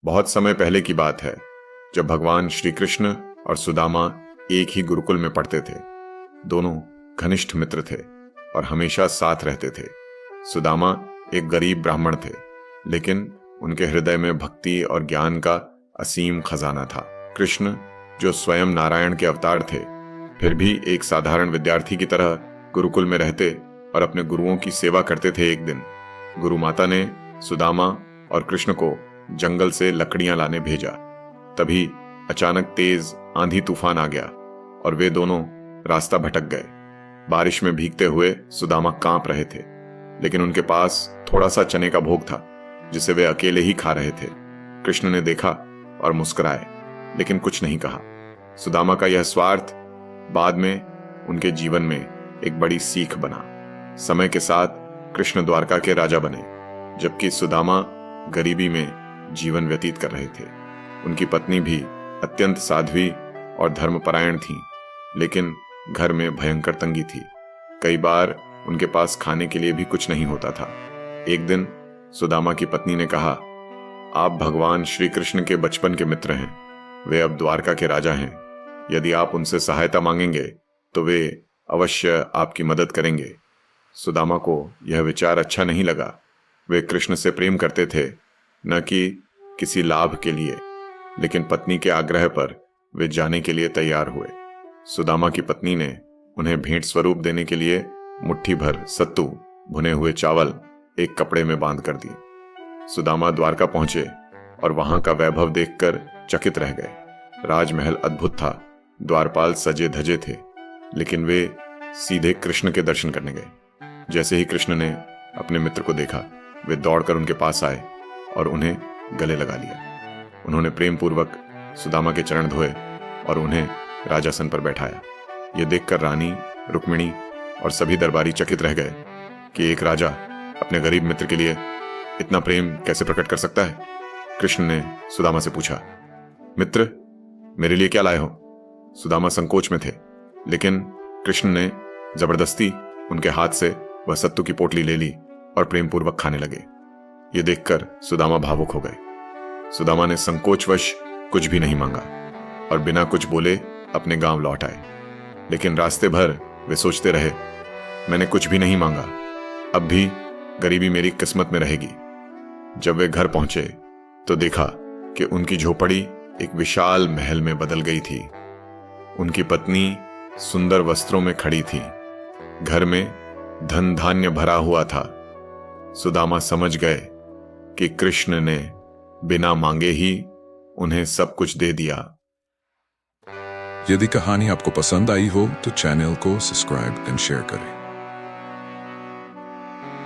बहुत समय पहले की बात है, जब भगवान श्री कृष्ण और सुदामा एक ही गुरुकुल में पढ़ते थे। दोनों घनिष्ठ मित्र थे और हमेशा साथ रहते थे। सुदामा एक गरीब ब्राह्मण थे, लेकिन उनके हृदय में भक्ति और ज्ञान का असीम खजाना था। कृष्ण, जो स्वयं नारायण के अवतार थे, फिर भी एक साधारण विद्यार्थी की तरह गुरुकुल में रहते और अपने गुरुओं की सेवा करते थे। एक दिन गुरु माता ने सुदामा और कृष्ण को जंगल से लकड़ियां लाने भेजा। तभी अचानक तेज आंधी तूफान आ गया और वे दोनों रास्ता भटक गए। बारिश में भीगते हुए सुदामा कांप रहे थे, लेकिन उनके पास थोड़ा सा चने का भोग था जिसे वे अकेले ही खा रहे थे। कृष्ण ने देखा और मुस्कुराए, लेकिन कुछ नहीं कहा। सुदामा का यह स्वार्थ बाद में उनके जीवन में एक बड़ी सीख बना। समय के साथ कृष्ण द्वारका के राजा बने, जबकि सुदामा गरीबी में जीवन व्यतीत कर रहे थे। उनकी पत्नी भी अत्यंत साध्वी और धर्मपरायण थी, लेकिन घर में भयंकर तंगी थी। कई बार उनके पास खाने के लिए भी कुछ नहीं होता था। एक दिन सुदामा की पत्नी ने कहा, आप भगवान श्री कृष्ण के बचपन के मित्र हैं। वे अब द्वारका के राजा हैं। यदि आप उनसे सहायता मांगेंगे तो वे अवश्य आपकी मदद करेंगे। सुदामा को यह विचार अच्छा नहीं लगा। वे कृष्ण से प्रेम करते थे, न कि किसी लाभ के लिए, लेकिन पत्नी के आग्रह पर वे जाने के लिए तैयार हुए। सुदामा की पत्नी ने उन्हें भेंट स्वरूप देने के लिए मुट्ठी भर सत्तू, भुने हुए चावल एक कपड़े में बांध कर दी। सुदामा द्वारका पहुंचे और वहां का वैभव देखकर चकित रह गए। राजमहल अद्भुत था, द्वारपाल सजे धजे थे, लेकिन वे सीधे कृष्ण के दर्शन करने गए। जैसे ही कृष्ण ने अपने मित्र को देखा, वे दौड़कर उनके पास आए और उन्हें गले लगा लिया। उन्होंने प्रेम पूर्वक सुदामा के चरण धोए और उन्हें राजासन पर बैठाया। यह देखकर रानी, रुक्मिणी और सभी दरबारी चकित रह गए कि एक राजा अपने गरीब मित्र के लिए इतना प्रेम कैसे प्रकट कर सकता है। कृष्ण ने सुदामा से पूछा, मित्र, मेरे लिए क्या लाए हो? सुदामा संकोच में थे, लेकिन कृष्ण ने जबरदस्ती उनके हाथ से वह सत्तू की पोटली ले ली और प्रेम पूर्वक खाने लगे। ये देखकर सुदामा भावुक हो गए। सुदामा ने संकोचवश कुछ भी नहीं मांगा और बिना कुछ बोले अपने गांव लौट आए। लेकिन रास्ते भर वे सोचते रहे, मैंने कुछ भी नहीं मांगा, अब भी गरीबी मेरी किस्मत में रहेगी। जब वे घर पहुंचे तो देखा कि उनकी झोपड़ी एक विशाल महल में बदल गई थी। उनकी पत्नी सुंदर वस्त्रों में खड़ी थी। घर में धन धान्य भरा हुआ था। सुदामा समझ गए कि कृष्ण ने बिना मांगे ही उन्हें सब कुछ दे दिया। यदि कहानी आपको पसंद आई हो तो चैनल को सब्सक्राइब एंड शेयर करें।